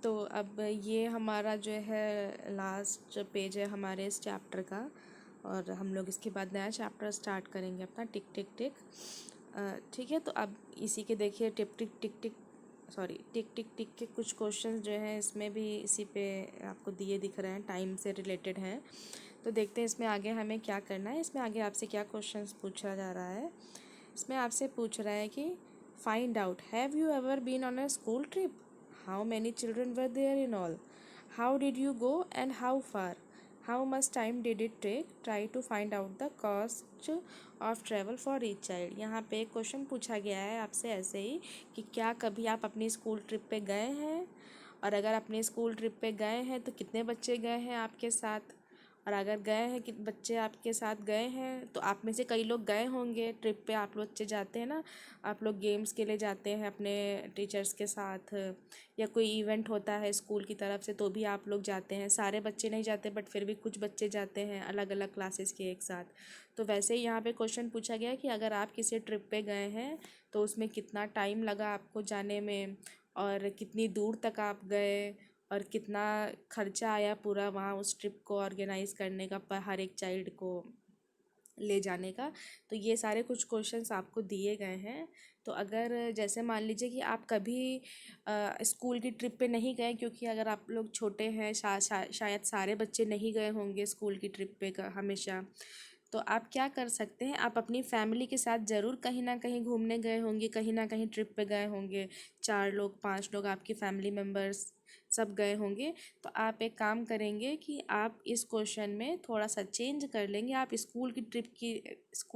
तो अब ये हमारा जो है लास्ट पेज है हमारे इस चैप्टर का, और हम लोग इसके बाद नया चैप्टर स्टार्ट करेंगे अपना टिक टिक टिक। ठीक है, तो अब इसी के देखिए टिक टिक टिक टिक टिक टिक टिक के कुछ क्वेश्चंस जो हैं इसमें भी इसी पे आपको दिए दिख रहे हैं, टाइम से रिलेटेड हैं। तो देखते हैं इसमें आगे हमें क्या करना है। इसमें आगे आपसे क्या क्वेश्चंस पूछा जा रहा है। इसमें आपसे पूछ रहा है कि find out, have you ever been on a school trip, how many children were there in all, how did you go and how far, how much time did it take, try to find out the cost of travel for each child. यहाँ पे एक question पूछा गया है आपसे ऐसे ही कि क्या कभी आप अपनी स्कूल ट्रिप पे गए हैं, और अगर अपने स्कूल ट्रिप पे गए हैं तो कितने बच्चे गए हैं आपके साथ, और अगर गए हैं कि बच्चे आपके साथ गए हैं तो आप में से कई लोग गए होंगे ट्रिप पे। आप लोग बच्चे जाते हैं ना, आप लोग गेम्स के लिए जाते हैं अपने टीचर्स के साथ, या कोई इवेंट होता है स्कूल की तरफ से तो भी आप लोग जाते हैं। सारे बच्चे नहीं जाते बट फिर भी कुछ बच्चे जाते हैं अलग अलग क्लासेस के एक साथ। तो वैसे ही यहाँ पे क्वेश्चन पूछा गया कि अगर आप किसी ट्रिप पे गए हैं तो उसमें कितना टाइम लगा आपको जाने में, और कितनी दूर तक आप गए, और कितना खर्चा आया पूरा वहाँ उस ट्रिप को ऑर्गेनाइज़ करने का, पर हर एक चाइल्ड को ले जाने का। तो ये सारे कुछ क्वेश्चंस आपको दिए गए हैं। तो अगर जैसे मान लीजिए कि आप कभी स्कूल की ट्रिप पे नहीं गए, क्योंकि अगर आप लोग छोटे हैं शायद सारे बच्चे नहीं गए होंगे स्कूल की ट्रिप पे हमेशा, तो आप क्या कर सकते हैं, आप अपनी फैमिली के साथ ज़रूर कहीं ना कहीं घूमने गए होंगे, कहीं ना कहीं ट्रिप पे गए होंगे। 4 लोग 5 लोग आपकी फैमिली मेम्बर्स सब गए होंगे। तो आप एक काम करेंगे कि आप इस क्वेश्चन में थोड़ा सा चेंज कर लेंगे। आप स्कूल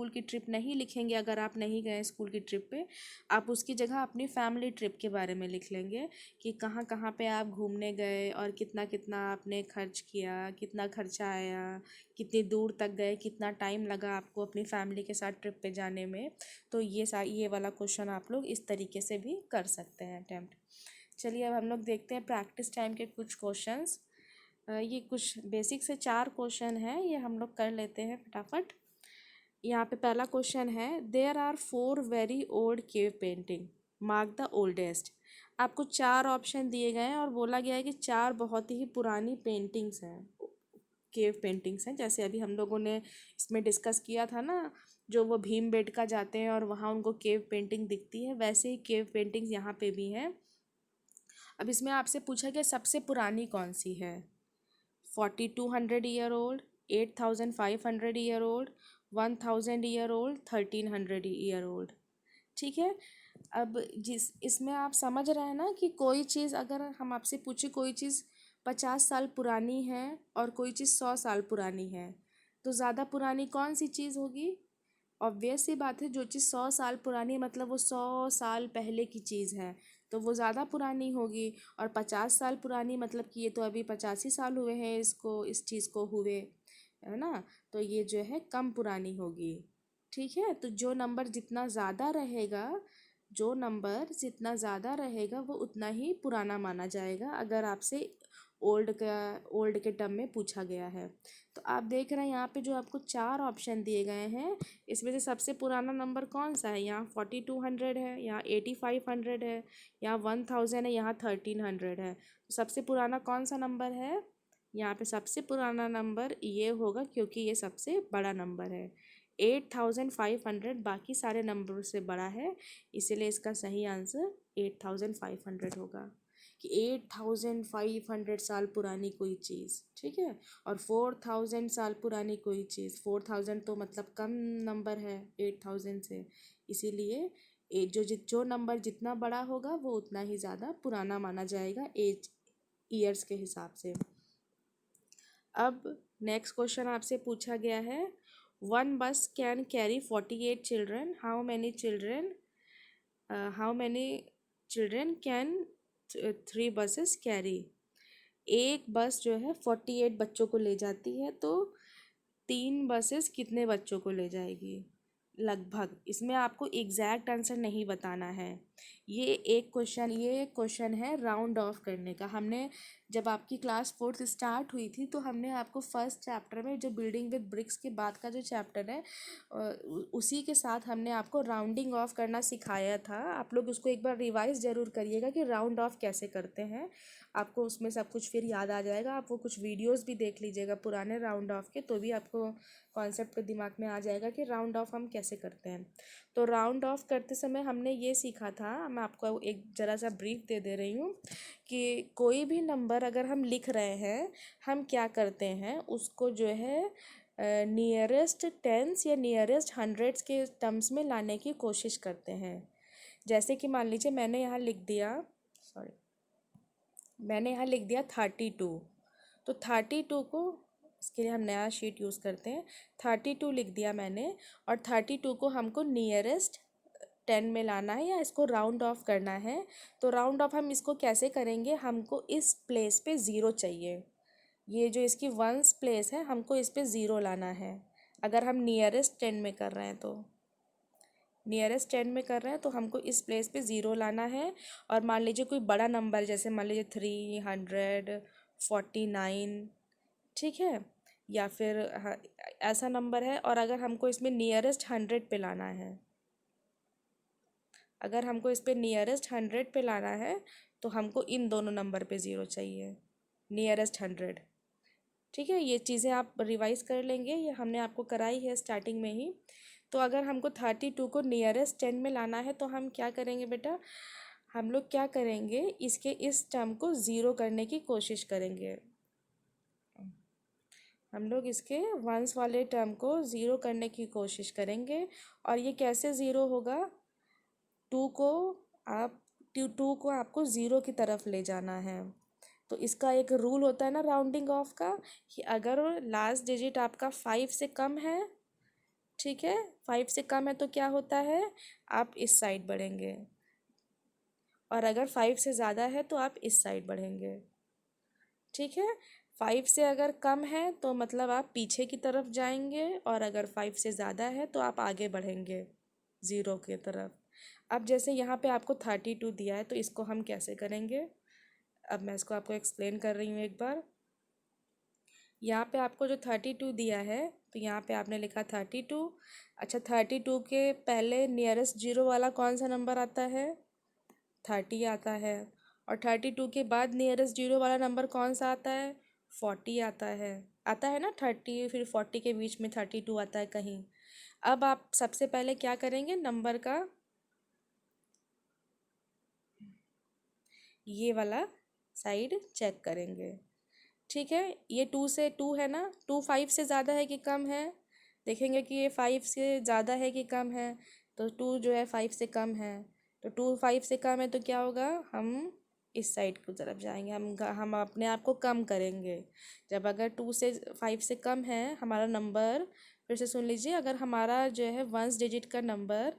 की ट्रिप नहीं लिखेंगे अगर आप नहीं गए स्कूल की ट्रिप पे, आप उसकी जगह अपनी फैमिली ट्रिप के बारे में लिख लेंगे कि कहाँ कहाँ पे आप घूमने गए, और कितना कितना आपने खर्च किया, कितना खर्चा आया, कितनी दूर तक गए, कितना टाइम लगा आपको अपनी फैमिली के साथ ट्रिप पे जाने में। तो ये वाला क्वेश्चन आप लोग इस तरीके से भी कर सकते हैं अटैम्प्ट। चलिए अब हम लोग देखते हैं प्रैक्टिस टाइम के कुछ क्वेश्चंस। ये कुछ बेसिक से 4 क्वेश्चन हैं, ये हम लोग कर लेते हैं फटाफट। यहाँ पे पहला क्वेश्चन है, there are 4 very old cave painting, mark the oldest. आपको 4 ऑप्शन दिए गए हैं और बोला गया है कि 4 बहुत ही पुरानी पेंटिंग्स हैं, केव पेंटिंग्स हैं। जैसे अभी हम लोगों ने इसमें डिस्कस किया था ना, जो वो भीमबेटका जाते हैं और वहाँ उनको केव पेंटिंग दिखती है, वैसे ही केव पेंटिंग्स यहाँ पे भी हैं। अब इसमें आपसे पूछा गया सबसे पुरानी कौन सी है, 4200 year old, 8500 year old, 1000 year old, 1300 year old. ठीक है। अब जिस इसमें आप समझ रहे हैं ना कि कोई चीज़ अगर हम आपसे पूछे कोई चीज़ 50 साल पुरानी है और कोई चीज़ 100 साल पुरानी है, तो ज़्यादा पुरानी कौन सी चीज़ होगी। ऑब्वियस सी बात है, जो चीज़ 100 साल पुरानी है मतलब वो 100 साल पहले की चीज़ है, तो वो ज़्यादा पुरानी होगी। और 50 साल पुरानी मतलब कि ये तो अभी 85 साल हुए हैं इसको, इस चीज़ को हुए, है ना, तो ये जो है कम पुरानी होगी। ठीक है, तो जो नंबर जितना ज़्यादा रहेगा वो उतना ही पुराना माना जाएगा, अगर आपसे ओल्ड के टर्म में पूछा गया है। तो आप देख रहे हैं यहाँ पे जो आपको 4 ऑप्शन दिए गए हैं, इसमें से सबसे पुराना नंबर कौन सा है, यहाँ 4200 है, यहाँ 8500 है, यहाँ 1000 है, यहाँ 1300 है। तो सबसे पुराना कौन सा नंबर है, यहाँ पे सबसे पुराना नंबर ये होगा, क्योंकि ये सबसे बड़ा नंबर है। 8500 बाकी सारे नंबर से बड़ा है, इसीलिए इसका सही आंसर 8500 होगा। कि 8500 साल पुरानी कोई चीज़, ठीक है, और 4000 साल पुरानी कोई चीज़, 4000 तो मतलब कम नंबर है 8000 से, इसीलिए जो नंबर जितना बड़ा होगा वो उतना ही ज़्यादा पुराना माना जाएगा एज ईयर्स के हिसाब से। अब नेक्स्ट क्वेश्चन आपसे पूछा गया है, वन बस can carry 48 children, how many children can 3 buses carry. एक बस जो है 48 बच्चों को ले जाती है, तो 3 बसेस कितने बच्चों को ले जाएगी लगभग। इसमें आपको एग्जैक्ट आंसर नहीं बताना है, ये क्वेश्चन है राउंड ऑफ करने का। हमने जब आपकी क्लास फोर्थ स्टार्ट हुई थी तो हमने आपको फर्स्ट चैप्टर में जो बिल्डिंग विद ब्रिक्स के बाद का जो चैप्टर है उसी के साथ हमने आपको राउंडिंग ऑफ करना सिखाया था। आप लोग उसको एक बार रिवाइज ज़रूर करिएगा कि राउंड ऑफ कैसे करते हैं। आपको उसमें सब कुछ फिर याद आ जाएगा। आप वो कुछ वीडियोस भी देख लीजिएगा पुराने राउंड ऑफ के, तो भी आपको कॉन्सेप्ट दिमाग में आ जाएगा कि राउंड ऑफ हम कैसे करते हैं। तो राउंड ऑफ करते समय हमने ये सीखा था, मैं आपको एक ज़रा सा ब्रीफ दे रही हूँ कि कोई भी नंबर अगर हम लिख रहे हैं, हम क्या करते हैं उसको जो है नियरेस्ट टेंस या नियरेस्ट हंड्रेड्स के टर्म्स में लाने की कोशिश करते हैं। जैसे कि मान लीजिए मैंने यहाँ लिख दिया, सॉरी, मैंने यहाँ लिख दिया 32। तो 32 को, इसके लिए हम नया शीट यूज़ करते हैं। 32 लिख दिया मैंने, और 32 को हमको नियरेस्ट 10 में लाना है या इसको राउंड ऑफ करना है। तो राउंड ऑफ हम इसको कैसे करेंगे, हमको इस प्लेस पे ज़ीरो चाहिए। ये जो इसकी वंस प्लेस है, हमको इस पे ज़ीरो लाना है। अगर हम नियरेस्ट 10 में कर रहे हैं तो हमको इस प्लेस पे ज़ीरो लाना है। और मान लीजिए कोई बड़ा नंबर, जैसे मान लीजिए 349, ठीक है, या फिर ऐसा नंबर है। और अगर हमको इसमें नियरेस्ट 100 पे लाना है, तो हमको इन दोनों नंबर पे ज़ीरो चाहिए, नियरेस्ट 100। ठीक है, ये चीज़ें आप रिवाइज कर लेंगे, ये हमने आपको कराई है स्टार्टिंग में ही। तो अगर हमको 32 को नियरेस्ट 10 में लाना है तो हम क्या करेंगे बेटा, हम लोग क्या करेंगे, इसके इस टर्म को ज़ीरो करने की कोशिश करेंगे। हम लोग इसके वंस वाले टर्म को ज़ीरो करने की कोशिश करेंगे। और ये कैसे ज़ीरो होगा, टू को आप टू को आपको ज़ीरो की तरफ ले जाना है। तो इसका एक रूल होता है ना राउंडिंग ऑफ का, कि अगर लास्ट डिजिट आपका 5 से कम है, ठीक है, 5 से कम है तो क्या होता है, आप इस साइड बढ़ेंगे, और अगर 5 से ज़्यादा है तो आप इस साइड बढ़ेंगे। ठीक है, 5 से अगर कम है तो मतलब आप पीछे की तरफ जाएंगे, और अगर 5 से ज़्यादा है तो आप आगे बढ़ेंगे ज़ीरो की तरफ। अब जैसे यहाँ पे आपको 32 दिया है, तो इसको हम कैसे करेंगे, अब मैं इसको आपको एक्सप्लेन कर रही हूँ एक बार। यहाँ पे आपको जो 32 दिया है, तो यहाँ पे आपने लिखा 32। अच्छा, 32 के पहले नियरेस्ट जीरो वाला कौन सा नंबर आता है, 30 आता है। और 32 के बाद नियरेस्ट जीरो वाला नंबर कौन सा आता है, 40 आता है ना। 30 फिर 40 के बीच में 32 आता है कहीं। अब आप सबसे पहले क्या करेंगे, नंबर का ये वाला साइड चेक करेंगे। ठीक है, ये 2 से 2 है ना, 2 5 से ज़्यादा है कि कम है, देखेंगे कि ये 5 से ज़्यादा है कि कम है। तो 2 जो है 5 से कम है, तो 2 5 से कम है तो क्या होगा, हम इस साइड की तरफ जाएंगे, हम अपने आप को कम करेंगे। जब अगर 2 से 5 से कम है हमारा नंबर, फिर से सुन लीजिए, अगर हमारा जो है वंस डिजिट का नंबर,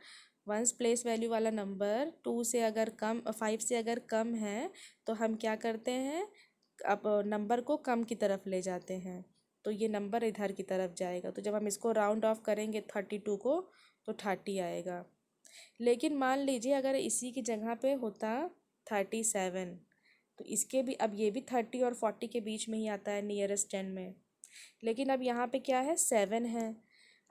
वंस प्लेस वैल्यू वाला नंबर 2 से अगर कम 5 से अगर कम है, तो हम क्या करते हैं, अब नंबर को कम की तरफ ले जाते हैं, तो ये नंबर इधर की तरफ जाएगा। तो जब हम इसको राउंड ऑफ करेंगे 32 को, तो 30 आएगा। लेकिन मान लीजिए अगर इसी की जगह पे होता 37, तो इसके भी, अब ये भी 30 और 40 के बीच में ही आता है नियरेस्ट 10 में। लेकिन अब यहाँ पे क्या है, 7 है।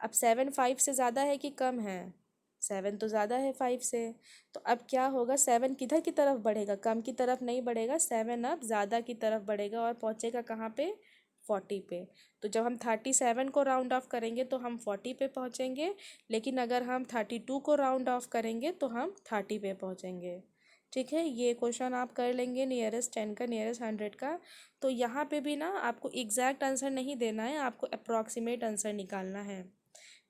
अब 7 5 से ज़्यादा है कि कम है, 7 तो ज़्यादा है 5 से। तो अब क्या होगा, 7 किधर की तरफ बढ़ेगा, कम की तरफ नहीं बढ़ेगा, 7 अब ज़्यादा की तरफ बढ़ेगा और पहुँचेगा कहाँ पे, 40 पे। तो जब हम 37 को राउंड ऑफ करेंगे तो हम 40 पे पहुँचेंगे, लेकिन अगर हम 32 को राउंड ऑफ करेंगे तो हम 30 पे पहुँचेंगे। ठीक है, ये क्वेश्चन आप कर लेंगे नियरेस्ट 10 का, नियरेस्ट 100 का। तो यहाँ पे भी ना आपको एग्जैक्ट आंसर नहीं देना है, आपको अप्रॉक्सीमेट आंसर निकालना है।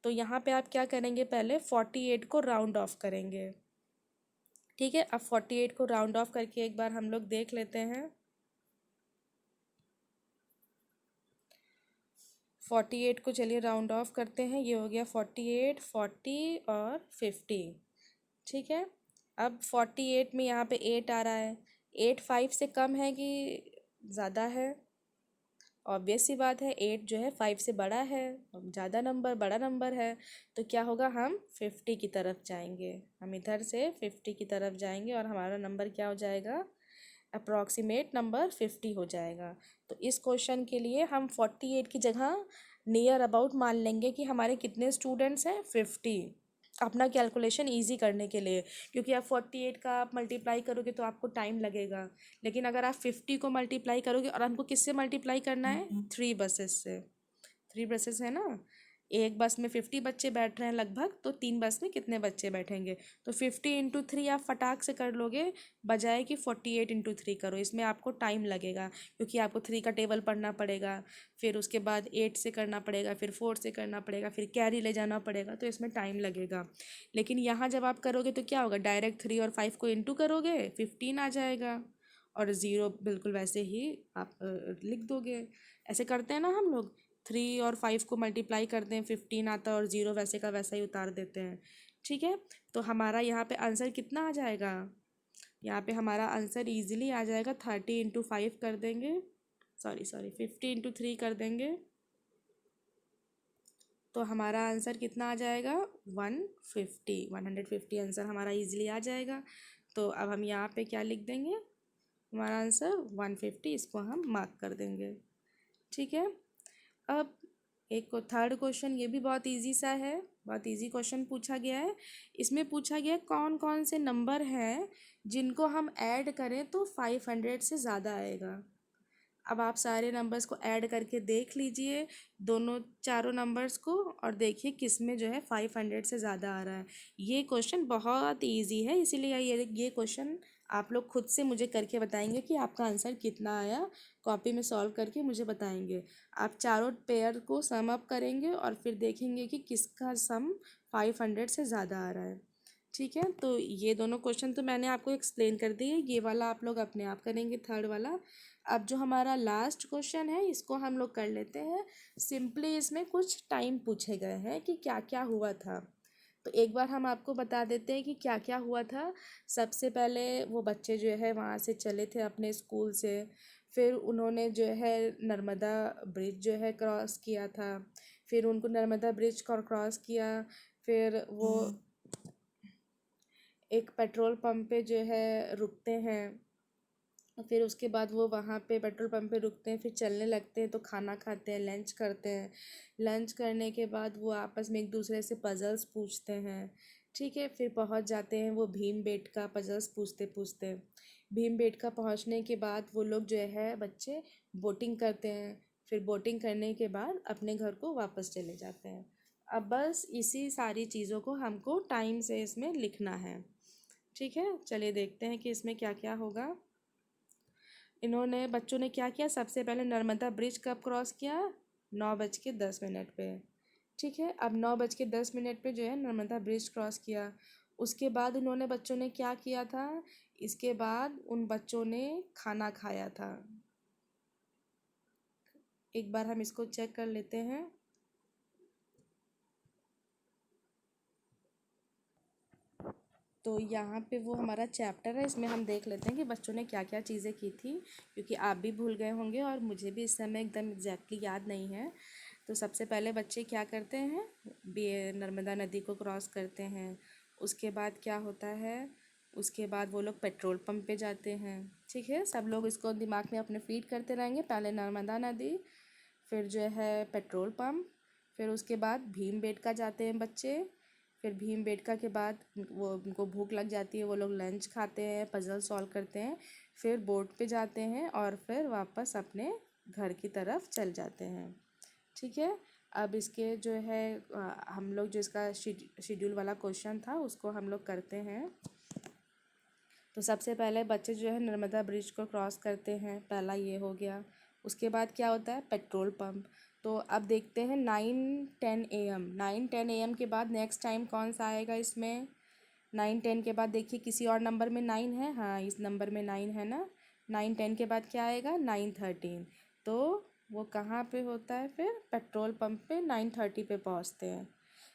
तो यहाँ पे आप क्या करेंगे, पहले 48 को राउंड ऑफ करेंगे। ठीक है, अब 48 को राउंड ऑफ करके एक बार हम लोग देख लेते हैं। 48 को चलिए राउंड ऑफ करते हैं, ये हो गया 48, 40 और 50। ठीक है, अब 48 में यहाँ पे 8 आ रहा है, 8 5 से कम है कि ज़्यादा है, ऑब्वियस सी बात है, 8 जो है 5 से बड़ा है, ज़्यादा नंबर, बड़ा नंबर है। तो क्या होगा, हम 50 की तरफ जाएंगे, हम इधर से 50 की तरफ जाएंगे और हमारा नंबर क्या हो जाएगा, अप्रॉक्सीमेट नंबर 50 हो जाएगा। तो इस क्वेश्चन के लिए हम 48 की जगह नियर अबाउट मान लेंगे कि हमारे कितने स्टूडेंट्स हैं, 50, अपना कैलकुलेशन इजी करने के लिए। क्योंकि आप 48 का आप मल्टीप्लाई करोगे तो आपको टाइम लगेगा, लेकिन अगर आप 50 को मल्टीप्लाई करोगे, और हमको किससे मल्टीप्लाई करना है, 3 बसेस से। 3 बसेस है ना, एक बस में 50 बच्चे बैठ रहे हैं लगभग, तो 3 बस में कितने बच्चे बैठेंगे, तो 50 × 3 आप फटाक से कर लोगे, बजाय कि 48 × 3 करो। इसमें आपको टाइम लगेगा, क्योंकि आपको 3 का टेबल पढ़ना पड़ेगा, फिर उसके बाद 8 से करना पड़ेगा, फिर 4 से करना पड़ेगा, फिर कैरी ले जाना पड़ेगा, तो इसमें टाइम लगेगा। लेकिन यहाँ जब आप करोगे तो क्या होगा, डायरेक्ट 3 और 5 को इंटू करोगे, 15 आ जाएगा, और ज़ीरो बिल्कुल वैसे ही आप लिख दोगे। ऐसे करते हैं ना हम लोग, 3 और 5 को मल्टीप्लाई करते हैं, 15 आता है, और ज़ीरो वैसे का वैसा ही उतार देते हैं। ठीक है, तो हमारा यहाँ पे आंसर कितना आ जाएगा, यहाँ पे हमारा आंसर इजीली आ जाएगा, 30 × 5 कर देंगे, सॉरी 50 × 3 कर देंगे, तो हमारा आंसर कितना आ जाएगा, 150 आंसर हमारा इजीली आ जाएगा। तो अब हम यहाँ पे क्या लिख देंगे, हमारा आंसर 150, इसको हम मार्क कर देंगे। ठीक है, अब एक थर्ड क्वेश्चन, ये भी बहुत इजी सा है, बहुत इजी क्वेश्चन पूछा गया है। इसमें पूछा गया है कौन कौन से नंबर हैं जिनको हम ऐड करें तो 500 से ज़्यादा आएगा। अब आप सारे नंबर्स को ऐड करके देख लीजिए, दोनों चारों नंबर्स को, और देखिए किस में जो है 500 से ज़्यादा आ रहा है। ये क्वेश्चन बहुत इजी है, इसीलिए ये क्वेश्चन आप लोग खुद से मुझे करके बताएंगे कि आपका आंसर कितना आया, कॉपी में सॉल्व करके मुझे बताएंगे। आप चारों पेयर को सम अप करेंगे और फिर देखेंगे कि किसका सम 500 से ज़्यादा आ रहा है। ठीक है, तो ये दोनों क्वेश्चन तो मैंने आपको एक्सप्लेन कर दिए, ये वाला आप लोग अपने आप करेंगे, थर्ड वाला। अब जो हमारा लास्ट क्वेश्चन है, इसको हम लोग कर लेते हैं। सिंपली इसमें कुछ टाइम पूछे गए हैं कि क्या क्या हुआ था, तो एक बार हम आपको बता देते हैं कि क्या क्या हुआ था। सबसे पहले वो बच्चे जो है वहाँ से चले थे अपने स्कूल से, फिर उन्होंने जो है नर्मदा ब्रिज जो है क्रॉस किया था, फिर उनको नर्मदा ब्रिज को क्रॉस किया, फिर वो एक पेट्रोल पंप पे जो है रुकते हैं, फिर उसके बाद वो वहाँ पे पेट्रोल पंप पे रुकते हैं, फिर चलने लगते हैं, तो खाना खाते हैं, लंच करते हैं। लंच करने के बाद वो आपस में एक दूसरे से पजल्स पूछते हैं। ठीक है, फिर पहुँच जाते हैं वो भीम बेटका, पजल्स पूछते पूछते भीम बेटका पहुँचने के बाद वो लोग जो है बच्चे बोटिंग करते हैं, फिर बोटिंग करने के बाद अपने घर को वापस चले जाते हैं। अब बस इसी सारी चीज़ों को हमको टाइम से इसमें लिखना है। ठीक है, चलिए देखते हैं कि इसमें क्या क्या होगा। इन्होंने बच्चों ने क्या किया, सबसे पहले नर्मदा ब्रिज कब क्रॉस किया, 9:10 पे। ठीक है, अब 9:10 पे जो है नर्मदा ब्रिज क्रॉस किया। उसके बाद उन्होंने बच्चों ने क्या किया था, इसके बाद उन बच्चों ने खाना खाया था। एक बार हम इसको चेक कर लेते हैं। तो यहाँ पे वो हमारा चैप्टर है, इसमें हम देख लेते हैं कि बच्चों ने क्या क्या चीज़ें की थी, क्योंकि आप भी भूल गए होंगे और मुझे भी इस समय एकदम एग्जैक्टली याद नहीं है। तो सबसे पहले बच्चे क्या करते हैं, नर्मदा नदी को क्रॉस करते हैं। उसके बाद क्या होता है, उसके बाद वो लोग पेट्रोल पंप पे जाते हैं। ठीक है, सब लोग इसको दिमाग में अपने फीड करते रहेंगे, पहले नर्मदा नदी, फिर जो है पेट्रोल पंप, फिर उसके बाद भीमबेटका जाते हैं बच्चे, फिर भीमबेटका के बाद वो उनको भूख लग जाती है, वो लोग लंच खाते हैं, पजल सॉल्व करते हैं, फिर बोट पे जाते हैं और फिर वापस अपने घर की तरफ चल जाते हैं। ठीक है, अब इसके जो है हम लोग जो इसका शेड्यूल वाला क्वेश्चन था उसको हम लोग करते हैं। तो सबसे पहले बच्चे जो है नर्मदा ब्रिज को क्रॉस करते हैं, पहला ये हो गया। उसके बाद क्या होता है, पेट्रोल पंप। तो अब देखते हैं 9:10 AM, 9:10 AM के बाद नेक्स्ट टाइम कौन सा आएगा इसमें, 9:10 के बाद देखिए किसी और नंबर में 9 है, हाँ इस नंबर में 9 है ना। 9:10 के बाद क्या आएगा, 9:13। तो वो कहाँ पे होता है, फिर पेट्रोल पंप पे 9:30 पे पहुँचते हैं।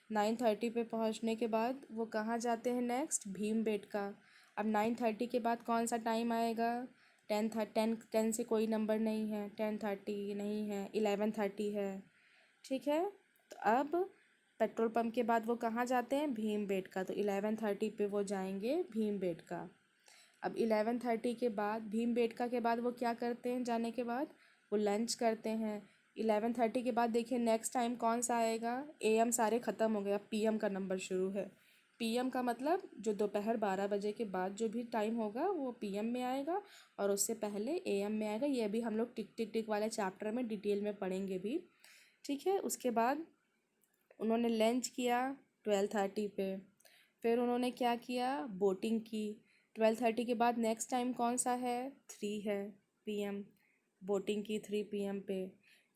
9:30 पे पहुँचने के बाद वो कहाँ जाते हैं नेक्स्ट, भीमबेटका। अब 9:30 के बाद कौन सा टाइम आएगा, टेन से कोई नंबर नहीं है, 10:30 नहीं है, 11:30 है। ठीक है। तो अब पेट्रोल पंप के बाद वो कहाँ जाते हैं, भीमबेटका। तो 11:30 पे वो जाएंगे भीमबेटका। अब 11:30 के बाद भीमबेटका के बाद वो क्या करते हैं, जाने के बाद वो लंच करते हैं। 11:30 के बाद देखिए नेक्स्ट टाइम कौन सा आएगा, एएम सारे ख़त्म हो गए, अब पीएम का नंबर शुरू है। पीएम का मतलब जो दोपहर 12 बजे के बाद जो भी टाइम होगा वो पीएम में आएगा, और उससे पहले एएम में आएगा। ये भी हम लोग टिक टिक टिक वाले चैप्टर में डिटेल में पढ़ेंगे भी। ठीक है। उसके बाद उन्होंने लंच किया 12:30 पे। फिर उन्होंने क्या किया, बोटिंग की। 12:30 के बाद नेक्स्ट टाइम कौन सा है, 3 है, पीएम। बोटिंग की 3 PM पे।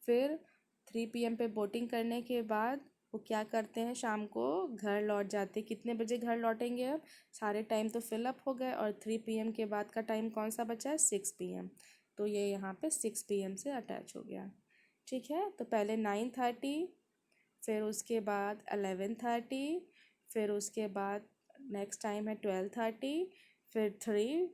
फिर 3 PM पे बोटिंग करने के बाद वो क्या करते हैं, शाम को घर लौट जाते। कितने बजे घर लौटेंगे, अब सारे टाइम तो फिलअप हो गए, और 3 PM के बाद का टाइम कौन सा बचा है, 6 PM। तो ये यहाँ पे 6 PM से अटैच हो गया। ठीक है। तो पहले 9:30, फिर उसके बाद 11:30, फिर उसके बाद नेक्स्ट टाइम है 12:30, फिर 3,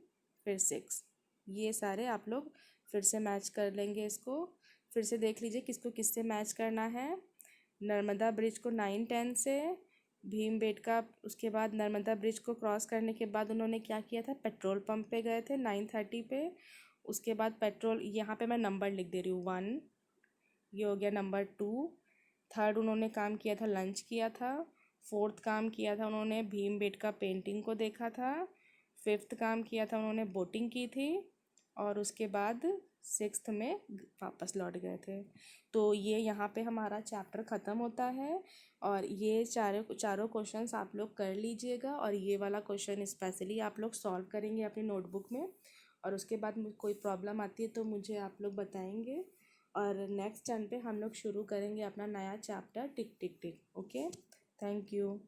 फिर 6। ये सारे आप लोग फिर से मैच कर लेंगे इसको। फिर से देख लीजिए किसको किससे मैच करना है। नर्मदा ब्रिज को 9:10 से, भीमबेटका, उसके बाद नर्मदा ब्रिज को क्रॉस करने के बाद उन्होंने क्या किया था, पेट्रोल पंप पे गए थे 9:30 पे। उसके बाद पेट्रोल, यहाँ पे मैं नंबर लिख दे रही हूँ, 1, ये हो गया नंबर 2। थर्ड उन्होंने काम किया था, लंच किया था। फोर्थ काम किया था उन्होंने भीमबेटका पेंटिंग को देखा था। फिफ्थ काम किया था उन्होंने बोटिंग की थी। और उसके बाद सिक्स्थ में वापस लौट गए थे। तो ये यहाँ पे हमारा चैप्टर ख़त्म होता है। और ये चारों चारों क्वेश्चंस आप लोग कर लीजिएगा, और ये वाला क्वेश्चन स्पेशली आप लोग सॉल्व करेंगे अपनी नोटबुक में। और उसके बाद कोई प्रॉब्लम आती है तो मुझे आप लोग बताएंगे। और नेक्स्ट टर्न पे हम लोग शुरू करेंगे अपना नया chapter tick tick tick. Okay, thank you.